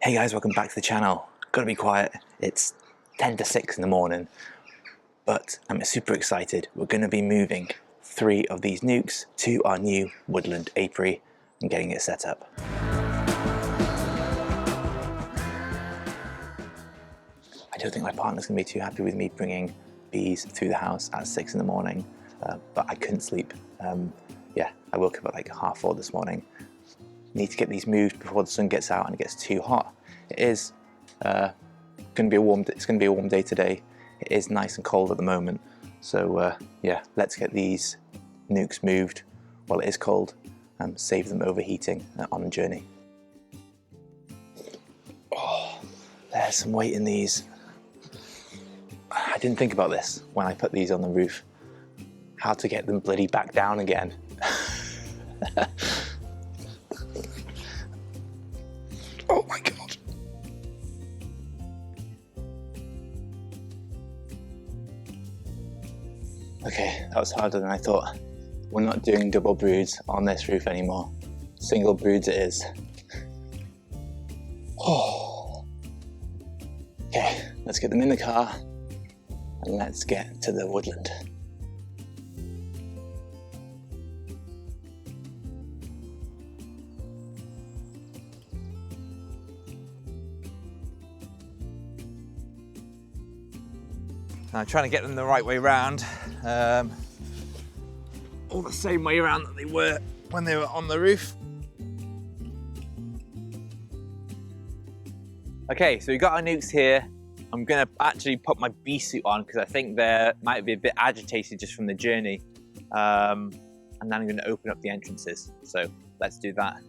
Hey guys, welcome back to the channel. Gotta be quiet, it's 10 to 6 in the morning, but I'm super excited. We're gonna be moving 3 of these nucs to our new Woodland Apiary and getting it set up. I don't think my partner's gonna be too happy with me bringing bees through the house at 6 in the morning, but I couldn't sleep. Yeah, I woke up at like 4:30 this morning. Need to get these moved before the sun gets out and it gets too hot. It is going to be a warm day today. It is nice and cold at the moment, so yeah, let's get these nucs moved while it is cold and save them overheating on the journey. Oh, there's some weight in these. I didn't think about this when I put these on the roof, how to get them bloody back down again. Oh my god. Okay, that was harder than I thought. We're not doing double broods on this roof anymore. Single broods it is. Oh. Okay, let's get them in the car and let's get to the woodland. I'm trying to get them the right way round, all the same way around that they were when they were on the roof. Okay, so we got our nucs here. I'm gonna actually put my bee suit on because I think they might be a bit agitated just from the journey. And then I'm gonna open up the entrances. So let's do that.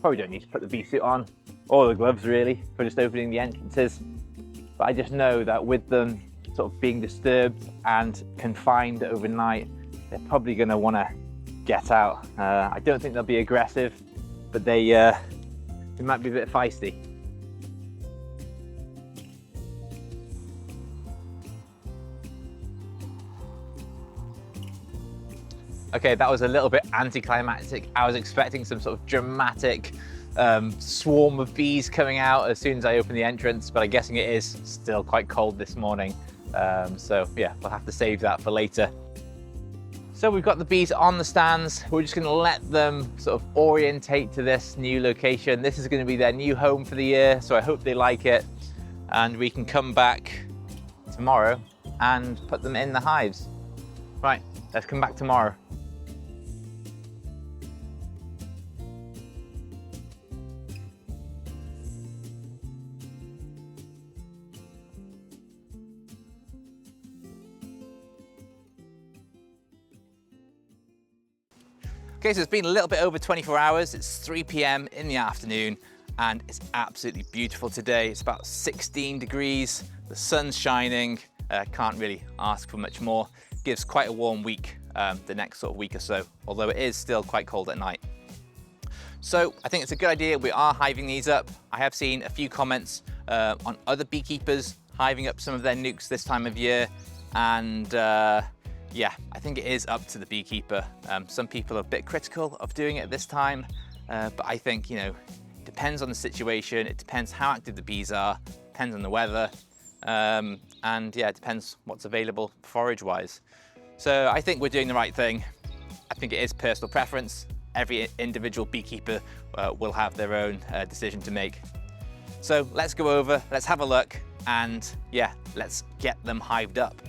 Probably don't need to put the bee suit on, or the gloves really, for just opening the entrances. But I just know that with them sort of being disturbed and confined overnight, they're probably going to want to get out. I don't think they'll be aggressive, but they might be a bit feisty. Okay, that was a little bit anticlimactic. I was expecting some sort of dramatic swarm of bees coming out as soon as I opened the entrance, but I'm guessing it is still quite cold this morning. So yeah, we'll have to save that for later. So we've got the bees on the stands. We're just going to let them sort of orientate to this new location. This is going to be their new home for the year, so I hope they like it. And we can come back tomorrow and put them in the hives. Right, let's come back tomorrow. Okay, so it's been a little bit over 24 hours. It's 3 p.m. in the afternoon and it's absolutely beautiful today. It's about 16 degrees, the sun's shining. Can't really ask for much more. Gives quite a warm week, the next sort of week or so, although it is still quite cold at night. So I think it's a good idea. We are hiving these up. I have seen a few comments on other beekeepers hiving up some of their nucs this time of year, and yeah, I think it is up to the beekeeper. Some people are a bit critical of doing it at this time, but I think, you know, it depends on the situation, it depends how active the bees are, depends on the weather, and yeah, it depends what's available forage-wise. So I think we're doing the right thing. I think it is personal preference. Every individual beekeeper will have their own decision to make. So let's go over, let's have a look, and yeah, let's get them hived up.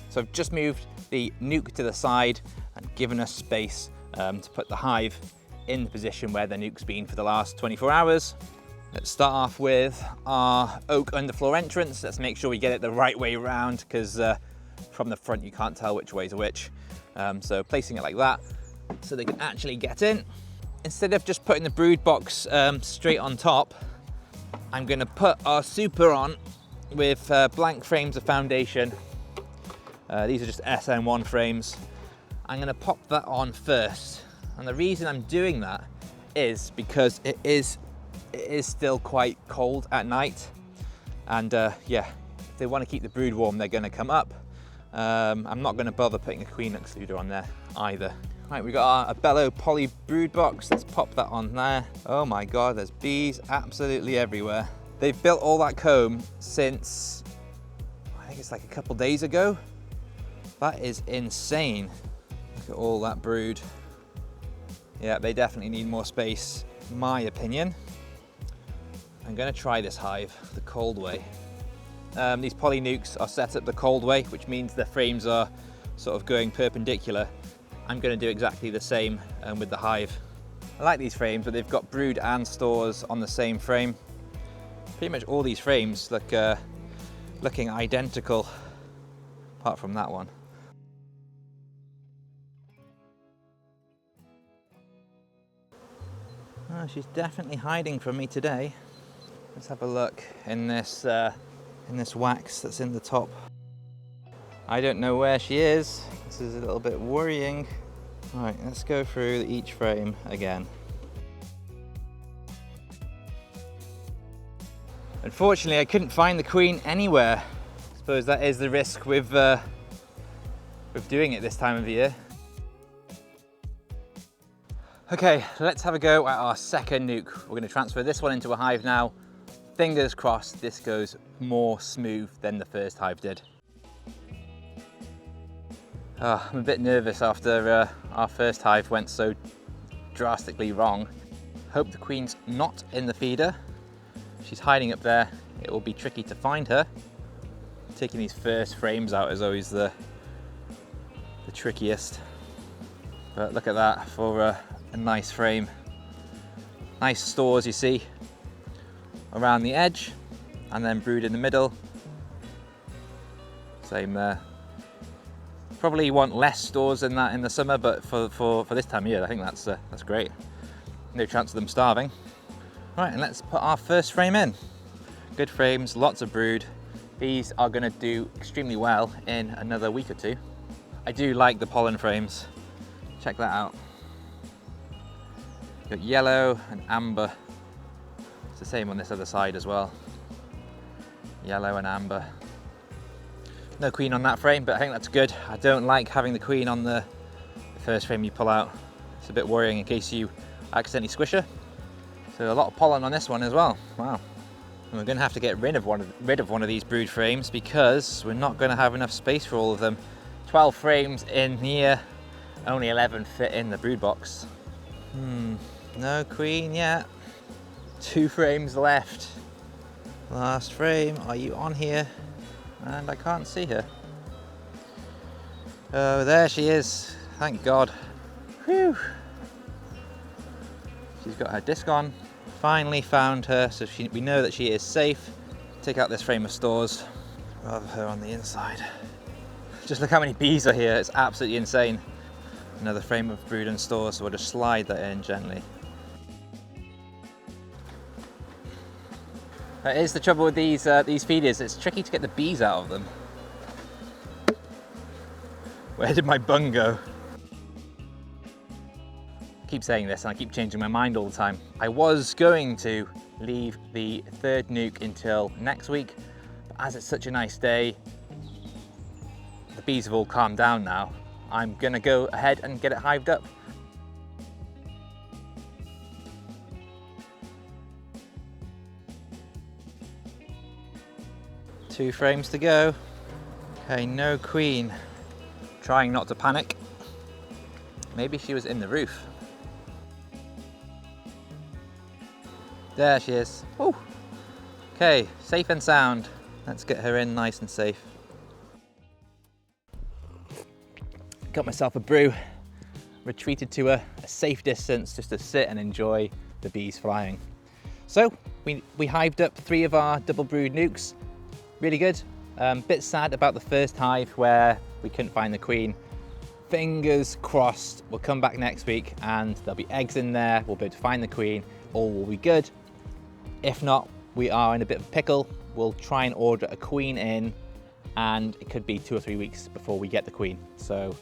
So I've just moved the nuc to the side and given us space to put the hive in the position where the nuc's been for the last 24 hours. Let's start off with our oak underfloor entrance. Let's make sure we get it the right way around, because from the front you can't tell which way is which. So placing it like that so they can actually get in. Instead of just putting the brood box straight on top, I'm going to put our super on with blank frames of foundation. These are just SN1 frames. I'm going to pop that on first, and the reason I'm doing that is because it is still quite cold at night, and yeah, if they want to keep the brood warm, they're going to come up. I'm not going to bother putting a queen excluder on there either. Right, we've got our bellow poly brood box. Let's pop that on there. Oh my god, there's bees absolutely everywhere. They've built all that comb since, I think it's like a couple days ago. That is insane. Look at all that brood. Yeah, they definitely need more space, in my opinion. I'm gonna try this hive the cold way. These poly nucs are set up the cold way, which means the frames are sort of going perpendicular. I'm gonna do exactly the same with the hive. I like these frames, but they've got brood and stores on the same frame. Pretty much all these frames look looking identical, apart from that one. Oh, she's definitely hiding from me today. Let's have a look in this wax that's in the top. I don't know where she is. This is a little bit worrying. All right, let's go through each frame again. Unfortunately, I couldn't find the queen anywhere. I suppose that is the risk with doing it this time of year. Okay, let's have a go at our second nuc. We're going to transfer this one into a hive now. Fingers crossed this goes more smooth than the first hive did. Oh, I'm a bit nervous after our first hive went so drastically wrong. Hope the queen's not in the feeder. She's hiding up there. It will be tricky to find her. Taking these first frames out is always the trickiest. But look at that for a nice frame. Nice stores, you see, around the edge, and then brood in the middle. Same there. Probably want less stores than that in the summer, but for this time of year, I think that's great. No chance of them starving. Right, and let's put our first frame in. Good frames, lots of brood. These are going to do extremely well in another week or two. I do like the pollen frames. Check that out. Got yellow and amber. It's the same on this other side as well. Yellow and amber. No queen on that frame, but I think that's good. I don't like having the queen on the first frame you pull out. It's a bit worrying in case you accidentally squish her. So a lot of pollen on this one as well. Wow. And we're going to have to get rid of one of these brood frames because we're not going to have enough space for all of them. 12 frames in here, only 11 fit in the brood box. No queen yet. 2 frames left. Last frame, are you on here? And I can't see her. Oh, there she is. Thank God. Whew. She's got her disc on. Finally found her, so we know that she is safe. Take out this frame of stores. Rather her on the inside. Just look how many bees are here. It's absolutely insane. Another frame of brood and stores, so we'll just slide that in gently. That is the trouble with these feeders. It's tricky to get the bees out of them. Where did my bung go? I keep saying this and I keep changing my mind all the time. I was going to leave the third nuc until next week, but as it's such a nice day, the bees have all calmed down now. I'm gonna go ahead and get it hived up. Two frames to go. Okay, no queen. Trying not to panic. Maybe she was in the roof. There she is. Oh. Okay, safe and sound. Let's get her in nice and safe. Got myself a brew. Retreated to a safe distance just to sit and enjoy the bees flying. So we hived up 3 of our double brood nucs. Really good. Bit sad about the first hive where we couldn't find the queen. Fingers crossed we'll come back next week and there'll be eggs in there. We'll be able to find the queen. All will be good. If not, we are in a bit of a pickle. We'll try and order a queen in and it could be 2 or 3 weeks before we get the queen. So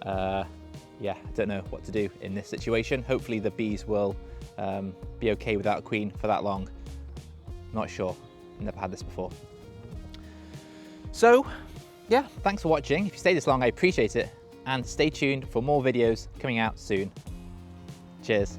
yeah, I don't know what to do in this situation. Hopefully the bees will be okay without a queen for that long. Not sure, never had this before. So yeah, thanks for watching. If you stayed this long, I appreciate it. And stay tuned for more videos coming out soon. Cheers.